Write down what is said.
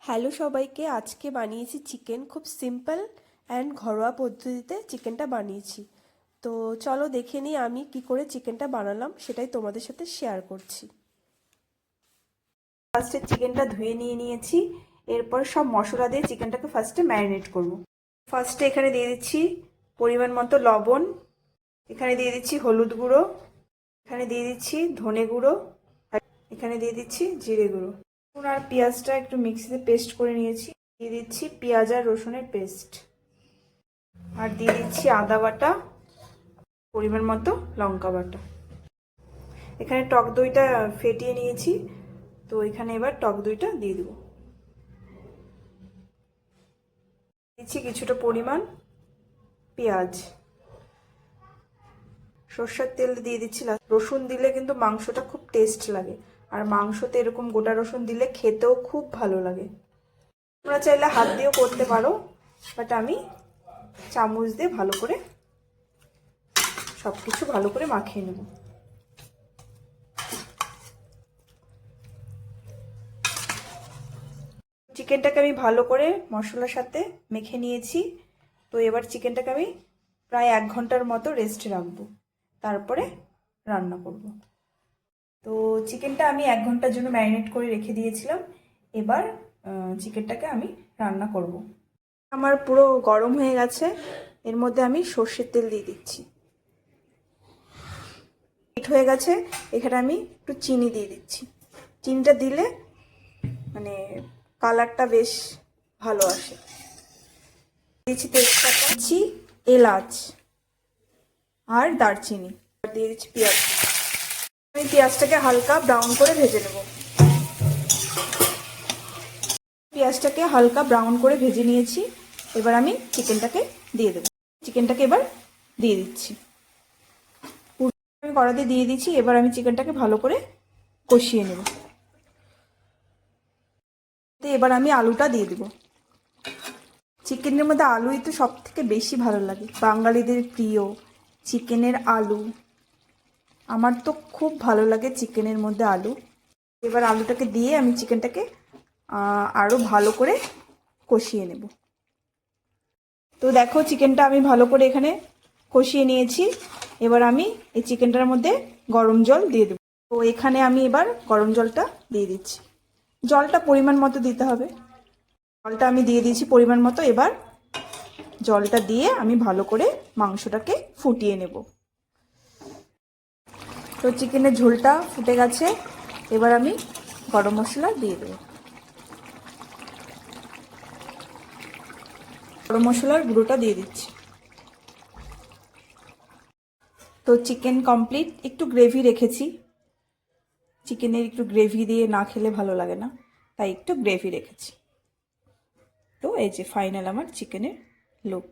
Hello সবাইকে, আজকে বানিয়েছি চিকেন। খুব সিম্পল অ্যান্ড ঘরোয়া পদ্ধতিতে চিকেনটা বানিয়েছি। তো চলো দেখে নিই আমি কি করে চিকেনটা বানালাম, সেটাই তোমাদের সাথে শেয়ার করছি। ফার্স্টে চিকেনটা ধুয়ে নিয়েছি। এরপর সব মশলা দিয়ে চিকেনটাকে ফার্স্টে ম্যারিনেট করব। ফার্স্টে এখানে দিয়ে দিচ্ছি পরিমাণ মতো লবণ, এখানে দিয়ে দিচ্ছি হলুদ গুঁড়ো, এখানে দিয়ে দিচ্ছি ধনে গুঁড়ো, আর এখানে দিয়ে দিচ্ছি জিরে গুঁড়ো। আর পেঁয়াজটা একটু মিক্সিতে পেস্ট করে নিয়েছি। দিয়ে দিচ্ছি পেঁয়াজ আর রসুনের পেস্ট, আর দিয়ে দিচ্ছি আদা বাটা, পরিমাণ মতো লঙ্কা বাটা। এখানে টক দইটা ফেটিয়ে নিয়েছি, তো এখানে এবার টক দইটা দিয়ে দেবো। দিচ্ছি কিছুটা পরিমাণ পেঁয়াজ, সর্ষের তেল দিয়ে দিচ্ছি। রসুন দিলে কিন্তু মাংসটা খুব টেস্ট লাগে, আর মাংসতে এরকম গোটা রসুন দিলে খেতেও খুব ভালো লাগে। তোমরা চাইলে হাত দিয়েও করতে পারো, বাট আমি চামচ দিয়ে ভালো করে সবকিছু ভালো করে মাখিয়ে নেব। চিকেনটাকে আমি ভালো করে মশলার সাথে মেখে নিয়েছি। তো এবার চিকেনটাকে আমি প্রায় 1 ঘন্টার মতো রেস্টে রাখবো, তারপরে রান্না করব। তো চিকেনটা আমি 1 ঘন্টার জন্য ম্যারিনেট করে রেখে দিয়েছিলাম। এবার চিকেনটাকে আমি রান্না করব। আমার পুরো গরম হয়ে গেছে, এর মধ্যে আমি সর্ষের তেল দিয়ে দিচ্ছি। হিট হয়ে গেছে, এখানে আমি একটু চিনি দিয়ে দিচ্ছি। চিনিটা দিলে মানে কালারটা বেশ ভালো আসে। দিচ্ছি তেজপাতা, দিচ্ছি এলাচ আর দারচিনি, আর দিয়ে দিচ্ছি পেঁয়াজ। আমি পেঁয়াজটাকে হালকা ব্রাউন করে ভেজে নেব। পেঁয়াজটাকে হালকা ব্রাউন করে ভেজে নিয়েছি। এবার আমি চিকেনটাকে দিয়ে দেবো। চিকেনটাকে এবার দিয়ে দিচ্ছি। আমি কড়াতে দিয়ে দিচ্ছি। এবার আমি চিকেনটাকে ভালো করে কষিয়ে নেব। এবার আমি আলুটা দিয়ে দেবো। চিকেনের মধ্যে আলুই তো সব থেকে বেশি ভালো লাগে, বাঙালিদের প্রিয় চিকেনের আলু। আমার তো খুব ভালো লাগে চিকেনের মধ্যে আলু। এবার আলুটাকে দিয়ে আমি চিকেনটাকে আরও ভালো করে কষিয়ে নেব। তো দেখো চিকেনটা আমি ভালো করে এখানে কষিয়ে নিয়েছি। এবার আমি এই চিকেনটার মধ্যে গরম জল দিয়ে দেবো। তো এখানে আমি এবার গরম জলটা দিয়ে দিচ্ছি। জলটা পরিমাণ মতো দিতে হবে। জলটা আমি দিয়ে দিয়েছি পরিমাণ মতো। এবার জলটা দিয়ে আমি ভালো করে মাংসটাকে ফুটিয়ে নেব। তো চিকেনের ঝোলটা ফুটে গেছে, এবার আমি গরম মশলা দিয়ে দেবো। গরম মশলার গুঁড়োটা দিয়ে দিচ্ছি। তো চিকেন কমপ্লিট। একটু গ্রেভি রেখেছি, চিকেনের একটু গ্রেভি দিয়ে না খেলে ভালো লাগে না, তাই একটু গ্রেভি রেখেছি। তো এই যে ফাইনাল আমার চিকেনের লুক।